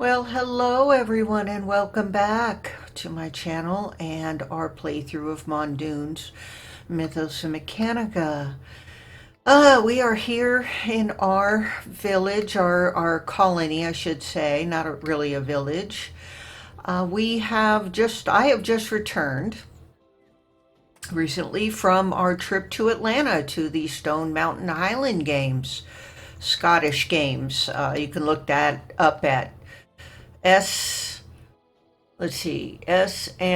Well, hello everyone, and welcome back to my channel and our playthrough of Mondune's Mythos and Mechanica. We are here in our village, our colony, I should say, not really a village. I have just returned recently from our trip to Atlanta to the Stone Mountain Highland Games, Scottish Games. You can look that up at S let's see, smhg.org,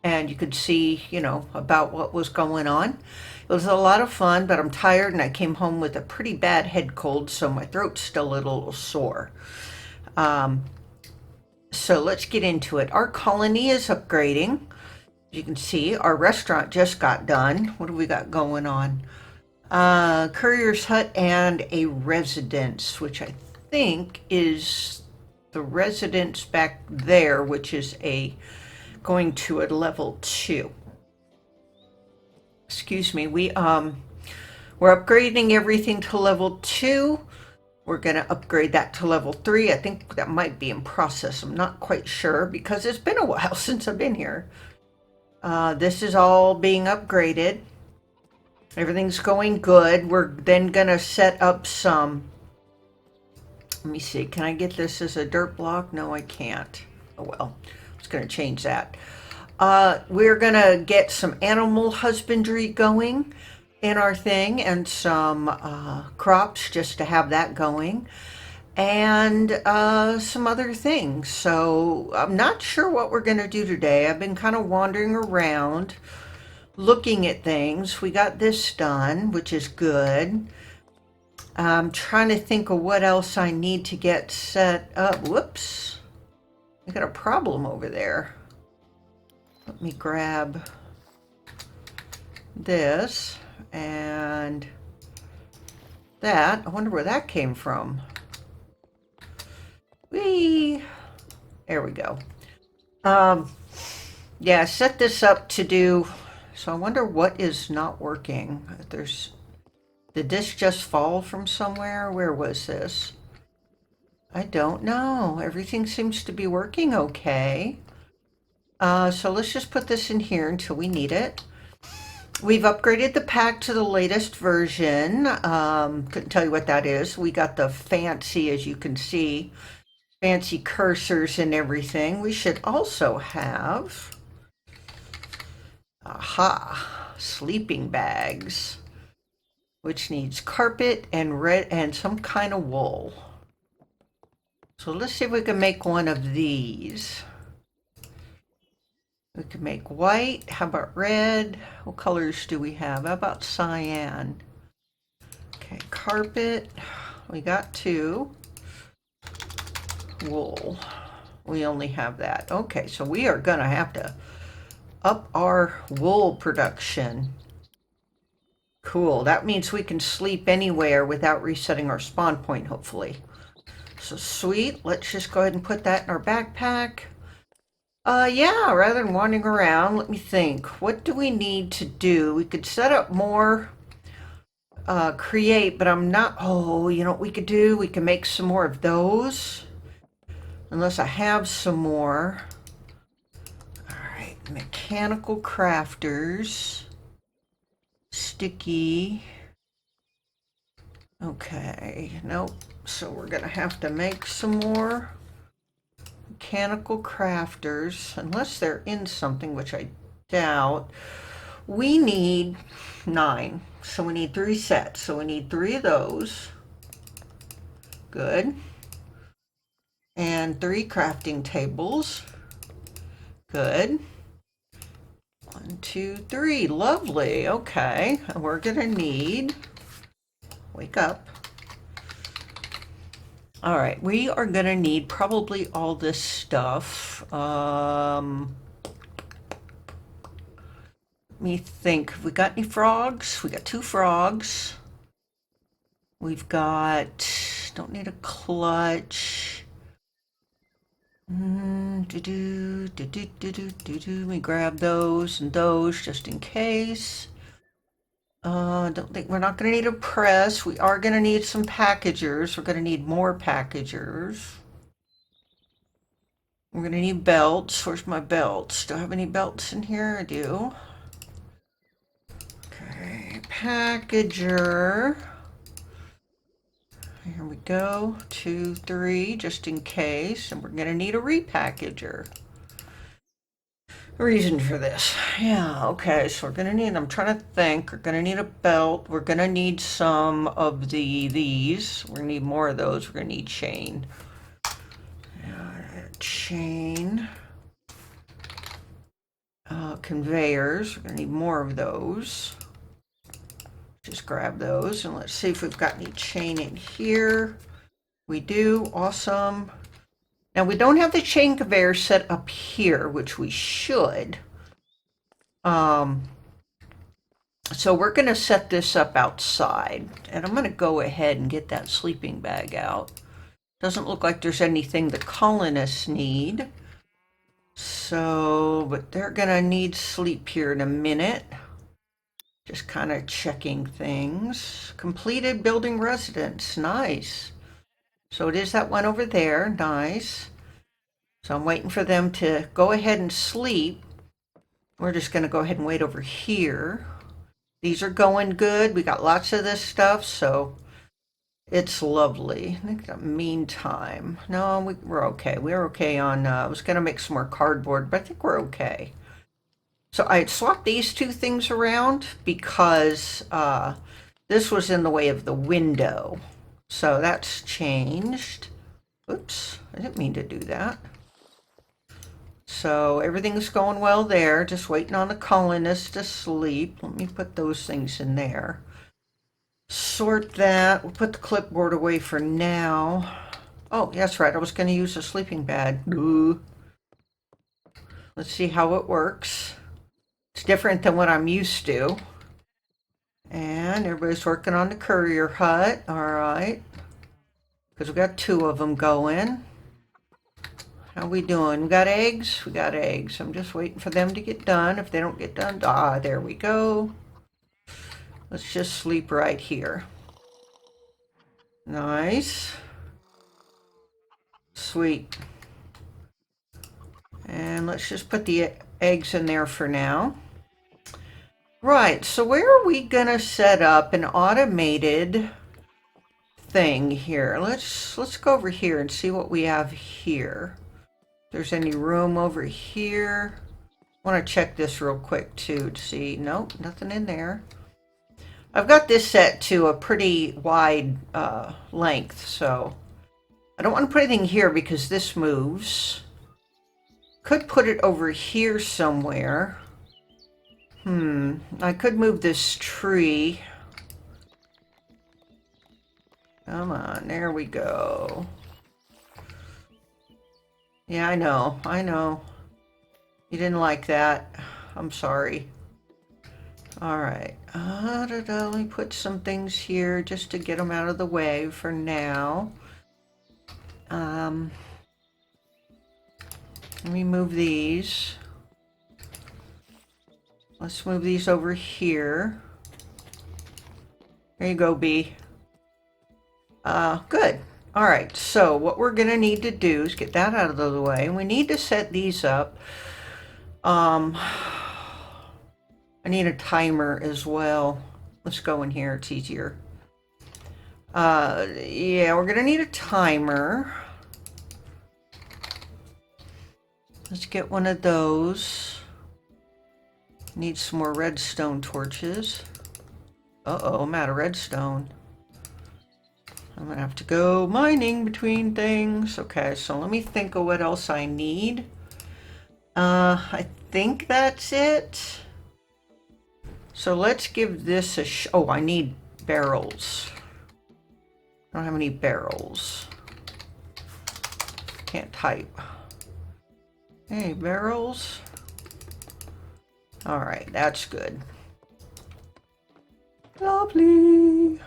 and you could see, about what was going on. It was a lot of fun, but I'm tired and I came home with a pretty bad head cold, so my throat's still a little sore. Um, so let's get into it. Our colony is upgrading. As you can see, our restaurant just got done. What do we got going on? Courier's hut and a residence, which I think is the residence back there, which is going to a level 2. Excuse me. We're upgrading everything to level 2. We're going to upgrade that to level 3. I think that might be in process. I'm not quite sure because it's been a while since I've been here. This is all being upgraded. Everything's going good. We're then going to set up some. Let me see. Can I get this as a dirt block? No, I can't. Oh well. I was going to change that. We're going to get some animal husbandry going in our thing and some crops just to have that going and some other things. So I'm not sure what we're going to do today. I've been kind of wandering around looking at things. We got this done, which is good. I'm trying to think of what else I need to get set up. Whoops. I got a problem over there. Let me grab this and that. I wonder where that came from. Whee! There we go. Yeah, I set this up to do. So I wonder what is not working. Did this just fall from somewhere? Where was this? I don't know. Everything seems to be working okay. So let's just put this in here until we need it. We've upgraded the pack to the latest version. Couldn't tell you what that is. We got the fancy, as you can see, fancy cursors and everything. We should also have, sleeping bags, which needs carpet and red and some kind of wool. So let's see if we can make one of these. We can make white. How about red? What colors do we have? How about cyan? Okay, carpet. We got 2. Wool. We only have that. Okay, so we are going to have to up our wool production. Cool. That means we can sleep anywhere without resetting our spawn point, hopefully. So sweet. Let's just go ahead and put that in our backpack. Yeah, rather than wandering around, let me think. What do we need to do? We could set up more, create, but I'm not, you know what we could do? We can make some more of those. Unless I have some more. All right, mechanical crafters. Sticky. Okay, nope. So we're gonna have to make some more mechanical crafters, unless they're in something, which I doubt. We need 9, so we need 3 sets. So we need 3 of those. Good. And 3 crafting tables. Good. 1, 2, 3. Lovely. Okay. And we're gonna need, wake up. All right, we are gonna need probably all this stuff. Let me think. Have we got any frogs? We got 2 frogs. We've got, don't need a clutch. Let me grab those and those just in case. Don't think we're not going to need a press. We are going to need some packagers. We're going to need more packagers. We're going to need belts. Where's my belts? Do I have any belts in here? I do. Okay, packager. Here we go. 2, 3, just in case. And we're going to need a repackager. Reason for this. Yeah, okay, so we're gonna need, I'm trying to think, we're gonna need a belt, we're gonna need some of these, we're gonna need more of those, we're gonna need chain. Chain. Conveyors, we're gonna need more of those. Just grab those and let's see if we've got any chain in here. We do, awesome. Now we don't have the chain conveyor set up here, which we should. So we're going to set this up outside, and I'm going to go ahead and get that sleeping bag out. Doesn't look like there's anything the colonists need. So, but they're going to need sleep here in a minute. Just kind of checking things. Completed building residence, nice. So it is that one over there, nice. So I'm waiting for them to go ahead and sleep. We're just going to go ahead and wait over here. These are going good. We got lots of this stuff, so it's lovely. I think meantime, no, we're okay. We're okay on, I was going to make some more cardboard, but I think we're okay. So I had swapped these two things around because this was in the way of the window. So that's changed. Oops, I didn't mean to do that. So everything's going well there, just waiting on the colonists to sleep. Let me put those things in there. Sort that. We'll put the clipboard away for now. Oh, that's right. I was going to use a sleeping bag. Ooh. Let's see how it works. It's different than what I'm used to. And everybody's working on the courier hut. All right. Because we got 2 of them going. How we doing? We got eggs? We got eggs. I'm just waiting for them to get done. If they don't get done, there we go. Let's just sleep right here. Nice. Sweet. And let's just put the eggs in there for now. Right, so where are we gonna set up an automated thing here? Let's go over here and see what we have here. There's any room over here. I want to check this real quick too to see. Nope, nothing in there. I've got this set to a pretty wide length, so I don't want to put anything here because this moves. Could put it over here somewhere. I could move this tree. Come on, there we go. Yeah, I know. You didn't like that. I'm sorry. All right. Let me put some things here just to get them out of the way for now. Let me move these. Let's move these over here. There you go, B. Good. All right, so what we're going to need to do is get that out of the way. We need to set these up. I need a timer as well. Let's go in here, it's easier. Yeah, we're going to need a timer. Let's get one of those. Need some more redstone torches. Uh-oh, I'm out of redstone. I'm gonna have to go mining between things. Okay, so let me think of what else I need. I think that's it. So let's give this a oh, I need barrels. I don't have any barrels. Can't type. Hey, barrels. All right, that's good. Lovely.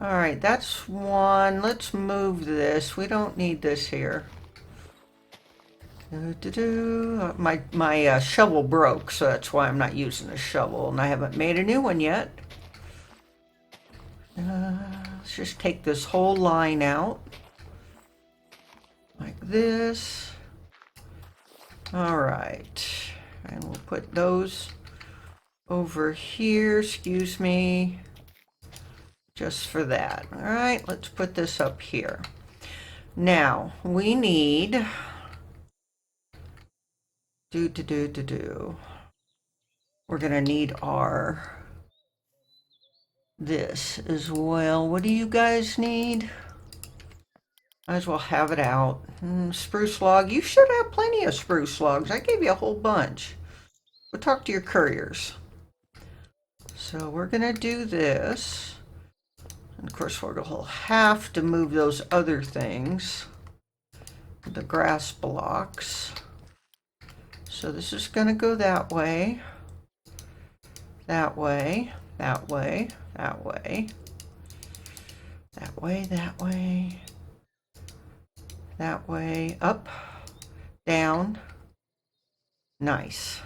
All right, that's one. Let's move this. We don't need this here. My shovel broke, so that's why I'm not using a shovel, and I haven't made a new one yet. Let's just take this whole line out like this. All right, and we'll put those over here, excuse me, just for that. All right, let's put this up here. Now we need we're gonna need our this as well. What do you guys need? Might as well have it out. Spruce log. You should have plenty of spruce logs. I gave you a whole bunch. Go talk to your couriers. So we're gonna do this. And of course we're gonna have to move those other things. The grass blocks. So this is gonna go that way. That way. That way. That way. That way. That way. That way. Up. Down. Nice.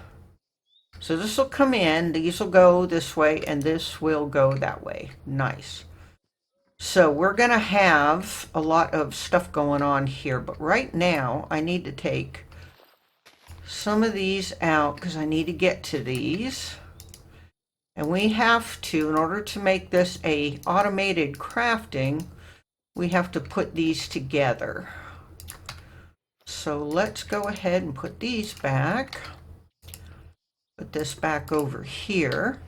So this will come in, these will go this way, and this will go that way. Nice. So we're going to have a lot of stuff going on here, but right now I need to take some of these out because I need to get to these. And we have to, in order to make this a automated crafting, we have to put these together. So let's go ahead and put these back. Put this back over here.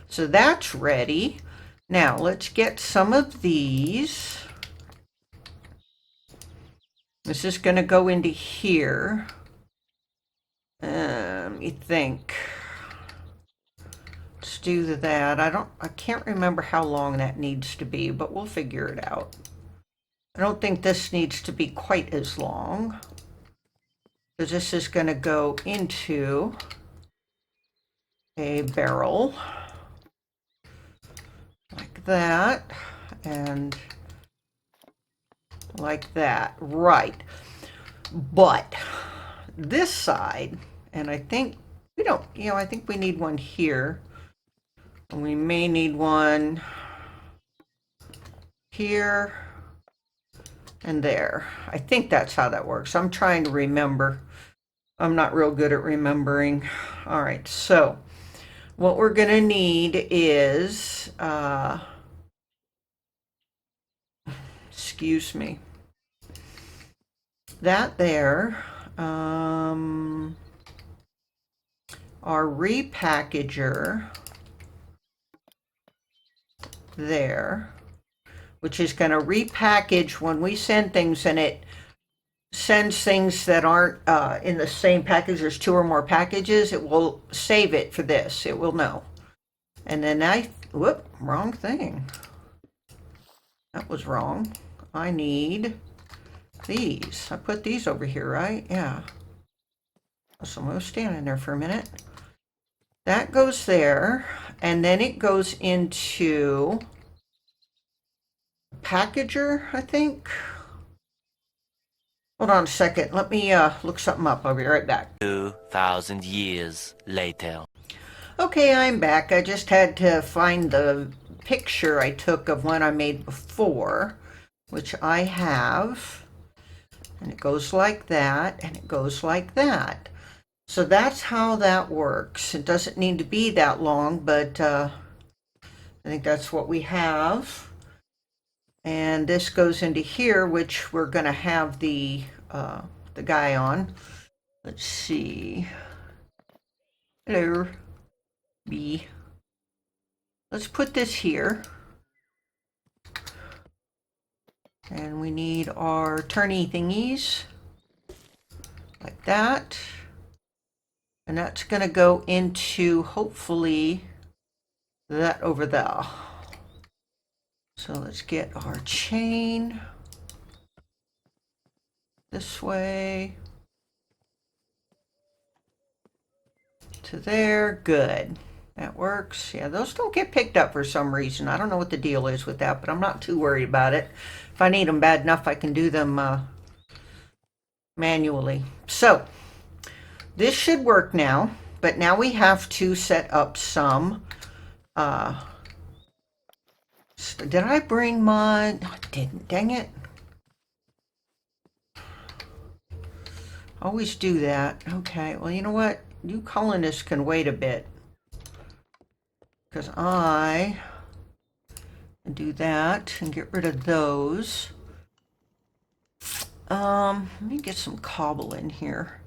So that's ready. Now let's get some of these. This is going to go into here. Let me think. Let's do that. I can't remember how long that needs to be, but we'll figure it out. I don't think this needs to be quite as long, because this is going to go into a barrel like that and like that. Right. But this side, and I think we don't, I think we need one here. And we may need one here and there. I think that's how that works. I'm trying to remember. I'm not real good at remembering. All right, so what we're going to need is, excuse me, that there, our repackager there, which is going to repackage when we send things, and it sends things that aren't in the same package. There's 2 or more packages. It will save it for this. It will know. And then whoop, wrong thing. That was wrong. I need these. I put these over here, right? Yeah. So I'm standing there for a minute. That goes there, and then it goes into packager, I think. Hold on a second. Let me look something up. I'll be right back. 2,000 years later. Okay, I'm back. I just had to find the picture I took of one I made before, which I have. And it goes like that, and it goes like that. So that's how that works. It doesn't need to be that long, but I think that's what we have. And this goes into here, which we're going to have the guy on. Let's see. Hello, B. Let's put this here. And we need our turny thingies. Like that. And that's going to go into, hopefully, that over there. So let's get our chain this way to there. Good. That works. Yeah, those don't get picked up for some reason. I don't know what the deal is with that, but I'm not too worried about it. If I need them bad enough, I can do them manually. So this should work now, but now we have to set up some, did I bring mine? No, I didn't, dang it. Always do that. Okay, well, you know what? You colonists can wait a bit. Because I do that and get rid of those. Let me get some cobble in here.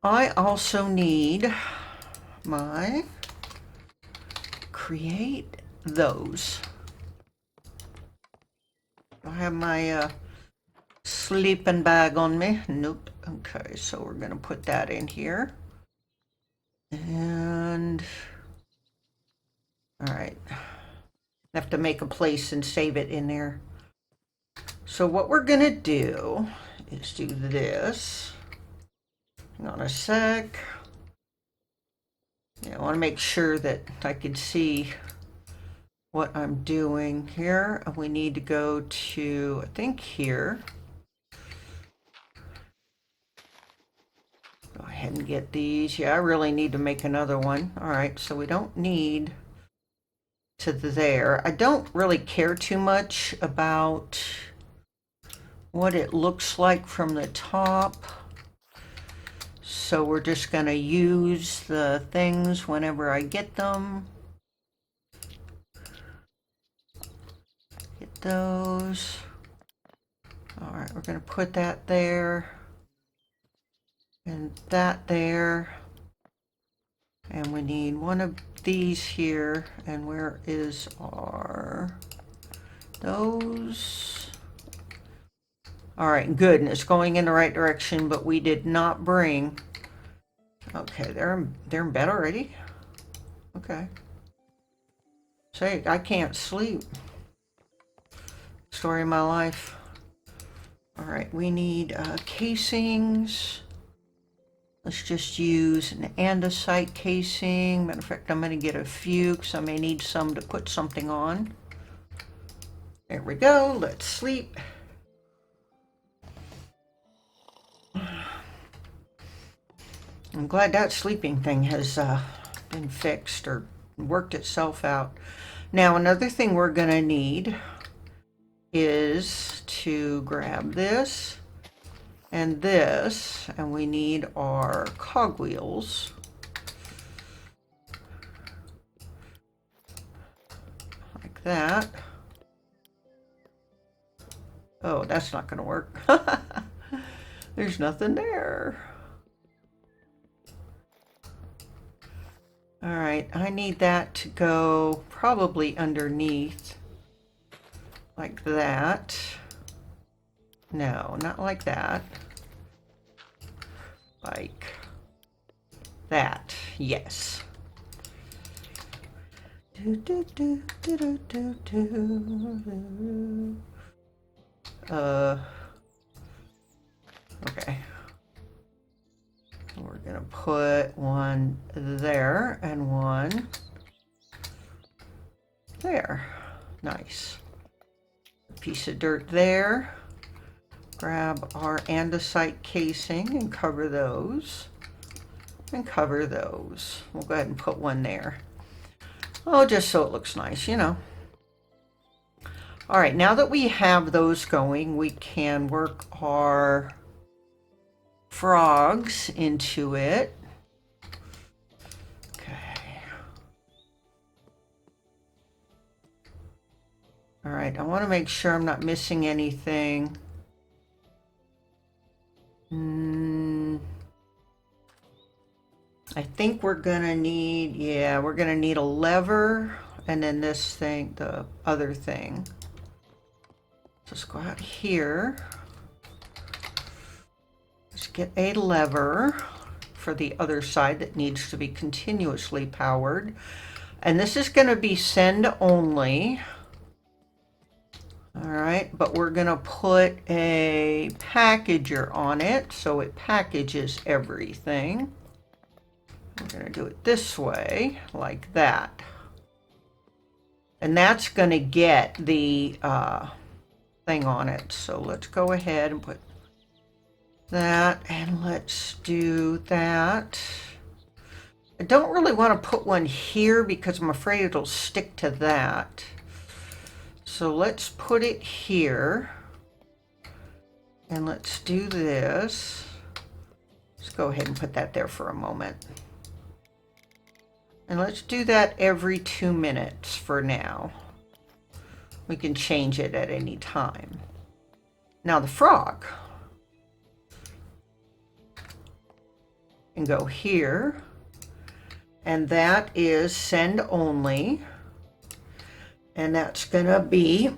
I also need my create those. Do I have my sleeping bag on me? Nope. Okay, so we're gonna put that in here. And all right, I have to make a place and save it in there. So what we're gonna do is do this. Hang on a sec. Yeah, I want to make sure that I can see what I'm doing here. We need to go to, I think here. Go ahead and get these. Yeah, I really need to make another one. All right, so we don't need to there. I don't really care too much about what it looks like from the top. So we're just going to use the things whenever I get them. Get those. All right, we're going to put that there. And that there. And we need one of these here. And where is our... those? All right, good. And it's going in the right direction, but we did not bring... Okay, they're in bed already? Okay. Say, I can't sleep. Story of my life. All right, we need casings. Let's just use an andesite casing. Matter of fact, I'm going to get a few because I may need some to put something on. There we go. Let's sleep. I'm glad that sleeping thing has been fixed or worked itself out. Now, another thing we're going to need is to grab this and this, and we need our cogwheels. Like that. Oh, that's not going to work. There's nothing there. All right, I need that to go probably underneath, like that. No, not like that. Like that, yes. Okay. We're gonna put one there and one there. Nice. A piece of dirt there. Grab our andesite casing and cover those. And cover those. We'll go ahead and put one there. Oh, just so it looks nice, you know. All right, now that we have those going, we can work our frogs into it. Okay. All right, I want to make sure I'm not missing anything. I think we're gonna need, yeah, we're gonna need a lever and then this thing, the other thing. Let's go out here. Let's get a lever for the other side that needs to be continuously powered. And this is going to be send only. All right, but we're going to put a packager on it so it packages everything. We're going to do it this way, like that. And that's going to get the thing on it. So let's go ahead and put that, and let's do that. I don't really want to put one here because I'm afraid it'll stick to that. So let's put it here. And let's do this. Let's go ahead and put that there for a moment. And let's do that every 2 minutes for now. We can change it at any time. Now the frog. And go here. And that is send only. And that's gonna be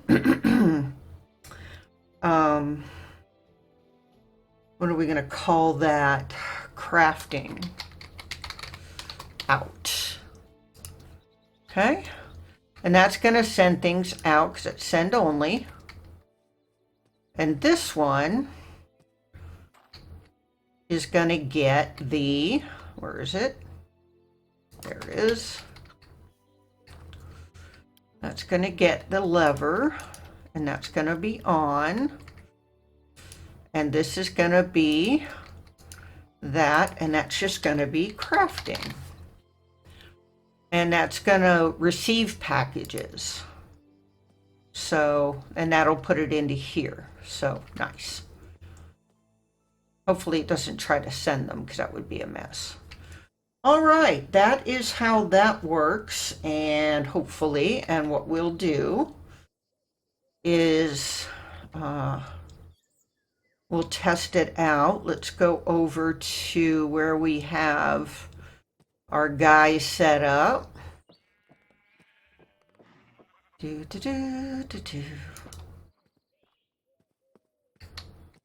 what are we gonna call that? Crafting out. Okay, and that's gonna send things out because it's send only. And this one is gonna get the, where is it? There it is. That's going to get the lever, and that's going to be on. And this is going to be that, and that's just going to be crafting. And that's going to receive packages. So, and that'll put it into here. So, nice. Hopefully it doesn't try to send them because that would be a mess. All right, that is how that works, and hopefully, and what we'll do is we'll test it out. Let's go over to where we have our guy set up.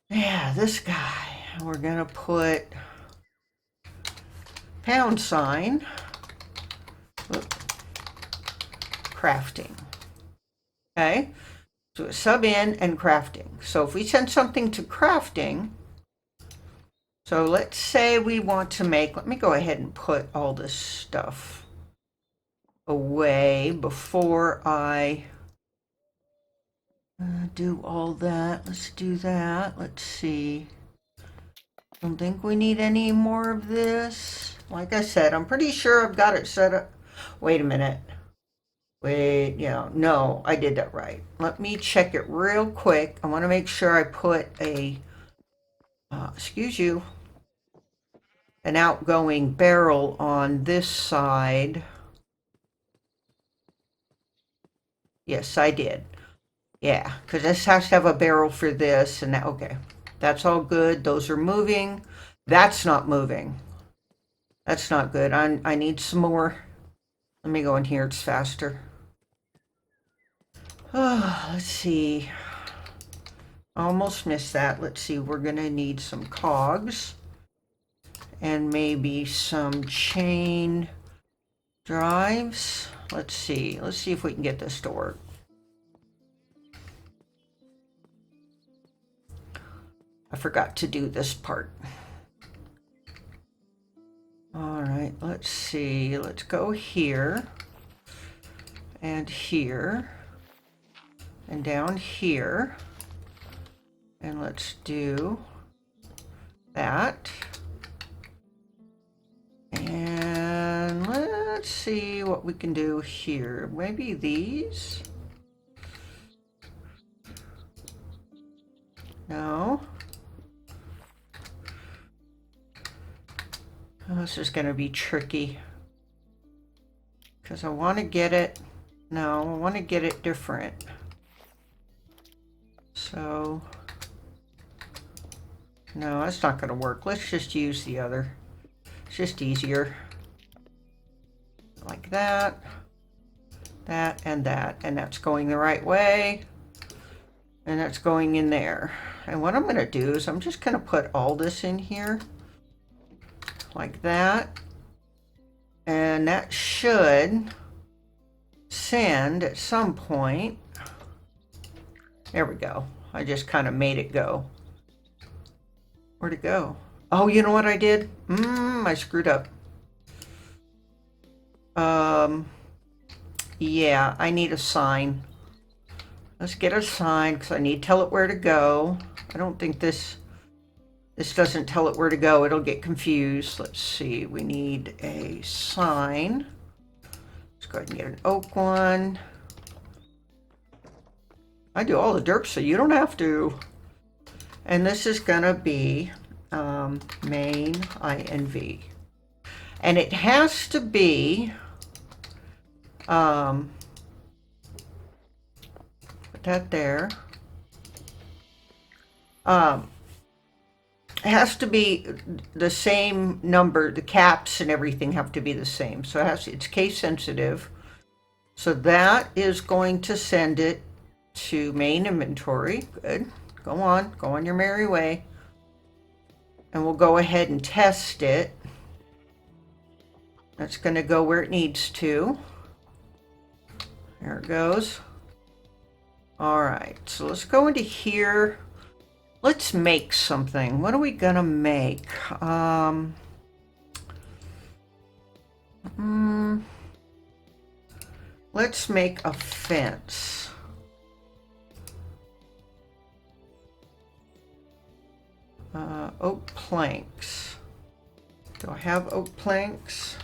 Yeah, this guy. We're gonna put pound sign, crafting. Okay, so sub in and crafting. So if we send something to crafting, so let's say we want to make, let me go ahead and put all this stuff away before I do all that. Let's do that. Let's see. Don't think we need any more of this. Like I said, I'm pretty sure I've got it set up. Wait a minute. Wait, yeah, no, I did that right. Let me check it real quick. I want to make sure I put a, excuse you, an outgoing barrel on this side. Yes, I did. Yeah, because this has to have a barrel for this and that. Okay, that's all good. Those are moving. That's not moving. That's not good. I need some more. Let me go in here. It's faster. Oh, let's see. Almost missed that. Let's see. We're going to need some cogs and maybe some chain drives. Let's see. Let's see if we can get this to work. I forgot to do this part. All right, let's see. Let's go here and here and down here. And let's do that. And let's see what we can do here. Maybe these? No. Oh, this is going to be tricky. Because I want to get it. No, I want to get it different. So, no, that's not going to work. Let's just use the other. It's just easier. Like that, that, and that. And that's going the right way. And that's going in there. And what I'm going to do is I'm just going to put all this in here. Like that. And that should send at some point. There we go. I just kind of made it go. Where'd it go? Oh, you know what I did? I screwed up. Yeah, I need a sign. Let's get a sign because I need to tell it where to go. I don't think this This doesn't tell it where to go. It'll get confused. Let's see. We need a sign. Let's go ahead and get an oak one. I do all the derps so you don't have to. And this is going to be main INV. And it has to be, put that there. It has to be the same number, the caps and everything have to be the same. So it's case sensitive. So that is going to send it to main inventory. Good. Go on your merry way. And we'll go ahead and test it. That's going to go where it needs to. There it goes. All right, so let's go into here. Let's make something. What are we going to make? Let's make a fence. Oak planks. Do I have oak planks?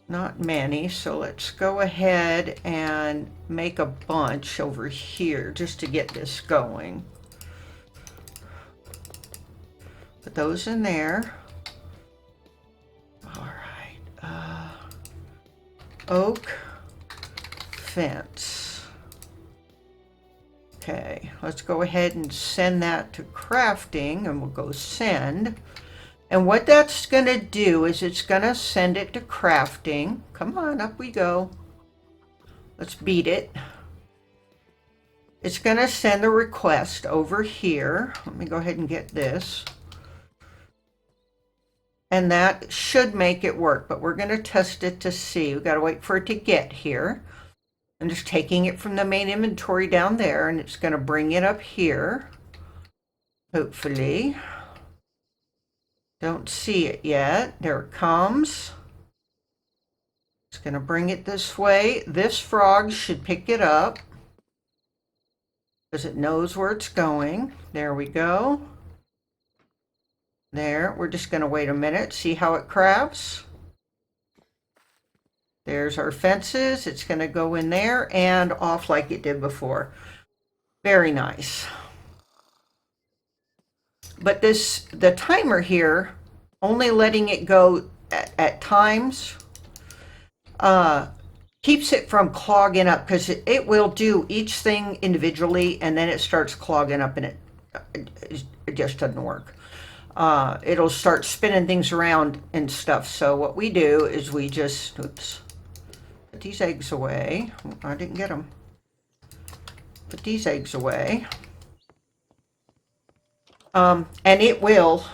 Not many, so let's go ahead and make a bunch over here just to get this going. Put those in there. All right. Oak fence. Okay, let's go ahead and send that to crafting, and we'll go send. And what that's going to do is it's going to send it to crafting. Come on, up we go. Let's beat it. It's going to send the request over here. Let me go ahead and get this. And that should make it work, but we're going to test it to see. We've got to wait for it to get here. I'm just taking it from the main inventory down there, and it's going to bring it up here. Hopefully. Don't see it yet. There it comes. It's going to bring it this way. This frog should pick it up because it knows where it's going. There we go. There. We're just going to wait a minute, see how it crafts. There's our fences. It's going to go in there and off like it did before. Very nice. But the timer here, only letting it go at times, keeps it from clogging up, because it will do each thing individually and then it starts clogging up, and it just doesn't work. It'll start spinning things around and stuff. So what we do is we just, oops, put these eggs away. I didn't get them. Put these eggs away. And it will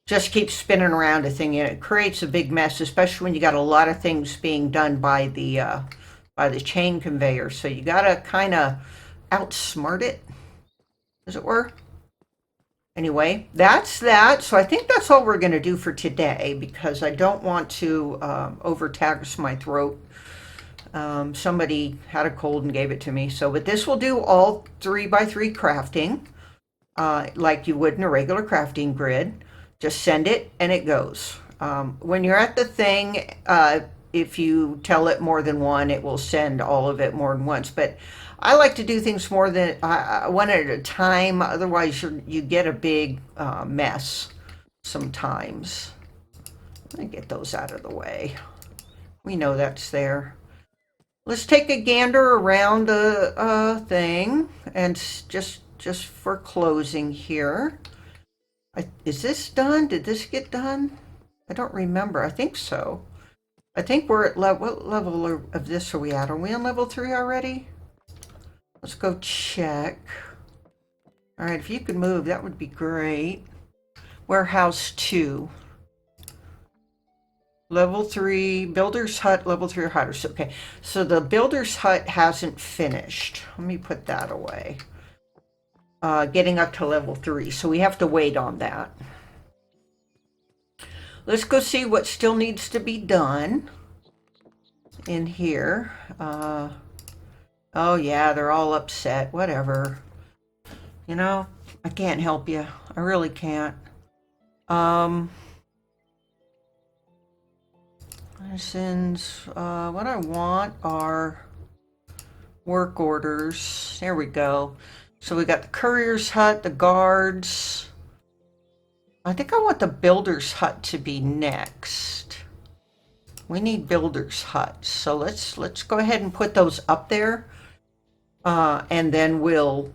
just keep spinning around a thing, and it creates a big mess, especially when you got a lot of things being done by the chain conveyor. So you got to kind of outsmart it, as it were. Anyway, that's that. So I think that's all we're going to do for today, because I don't want to overtax my throat. Somebody had a cold and gave it to me. So, but this will do all 3x3 crafting, like you would in a regular crafting grid. Just send it and it goes. When you're at the thing, if you tell it more than one, it will send all of it more than once. But I like to do things more than one at a time. Otherwise, you get a big mess sometimes. Let me get those out of the way. We know that's there. Let's take a gander around the thing, and just for closing here. Is this done? Did this get done? I don't remember. I think so. I think we're at what level of this are we at? Are we on level 3 already? Let's go check. All right, if you could move, that would be great. Warehouse 2. Level 3, Builder's Hut, level 3 or higher. So, okay, so the Builder's Hut hasn't finished. Let me put that away. Getting up to level 3, so we have to wait on that. Let's go see what still needs to be done in here. Oh yeah, they're all upset. Whatever. You know, I can't help you. I really can't. Um, since what I want are work orders. There we go. So we got the courier's hut, the guards. I think I want the builder's hut to be next. We need builder's huts. So let's go ahead and put those up there. And then we'll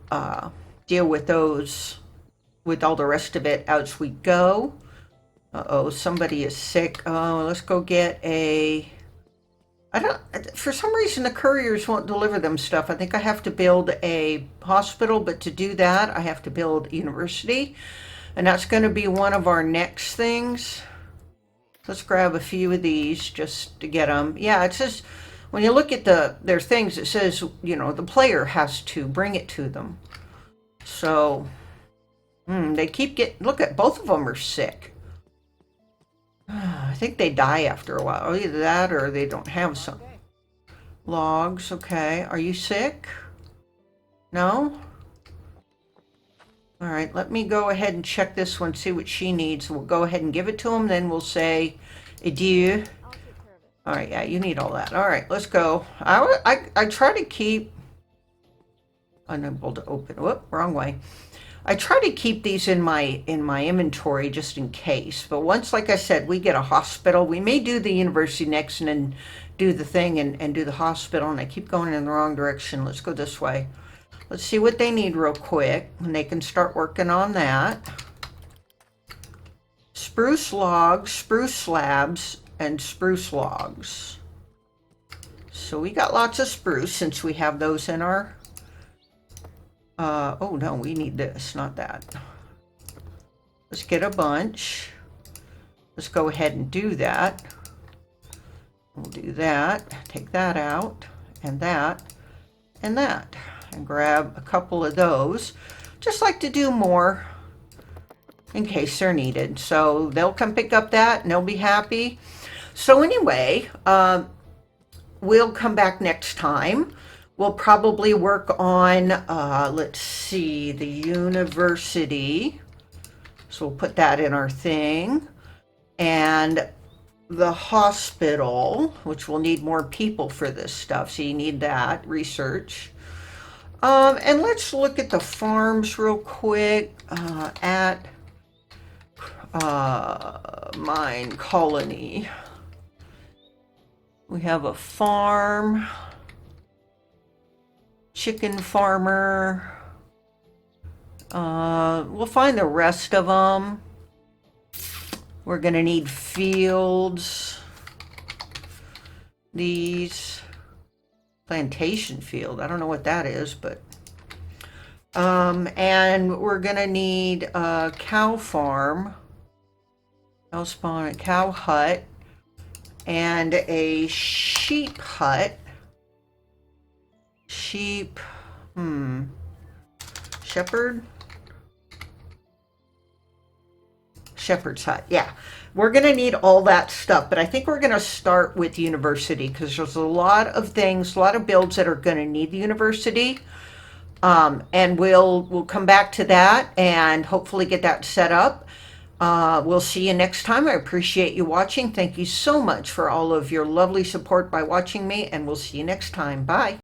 deal with those with all the rest of it as we go. Uh-oh, somebody is sick. Oh, let's go get a... for some reason the couriers won't deliver them stuff. I think I have to build a hospital, but to do that I have to build a university. And that's going to be one of our next things. Let's grab a few of these just to get them. Yeah, it says, when you look at their things, it says, you know, the player has to bring it to them. So, they keep look at, both of them are sick. I think they die after a while. Either that or they don't have some. Logs, okay. Are you sick? No? All right, let me go ahead and check this one, see what she needs. We'll go ahead and give it to them, then we'll say adieu. All right, yeah, you need all that. All right, let's go. I try to keep... Unable to open. Whoop, wrong way. I try to keep these in my inventory just in case. But once, like I said, we get a hospital, we may do the university next and then do the thing and do the hospital. And I keep going in the wrong direction. Let's go this way. Let's see what they need real quick, and they can start working on that. Spruce logs, spruce slabs, and spruce logs. So we got lots of spruce since we have those in our... oh no, we need this, not that. Let's get a bunch. Let's go ahead and do that. We'll do that, take that out, and that, and that. And grab a couple of those. Just like to do more in case they're needed. So they'll come pick up that and they'll be happy. So anyway, we'll come back next time. We'll probably work on, let's see, the university. So we'll put that in our thing. And the hospital, which will need more people for this stuff. So you need that, research. And let's look at the farms real quick at Mine Colony. We have a farm, chicken farmer. We'll find the rest of them. We're going to need fields. These... plantation field. I don't know what that is, but and we're gonna need a cow farm, cow spawn, a cow hut, and a sheep hut. Sheep, shepherd's hut. Yeah, we're going to need all that stuff, but I think we're going to start with university because there's a lot of things, a lot of builds that are going to need the university. And we'll come back to that and hopefully get that set up. We'll see you next time. I appreciate you watching. Thank you so much for all of your lovely support by watching me, and we'll see you next time. Bye.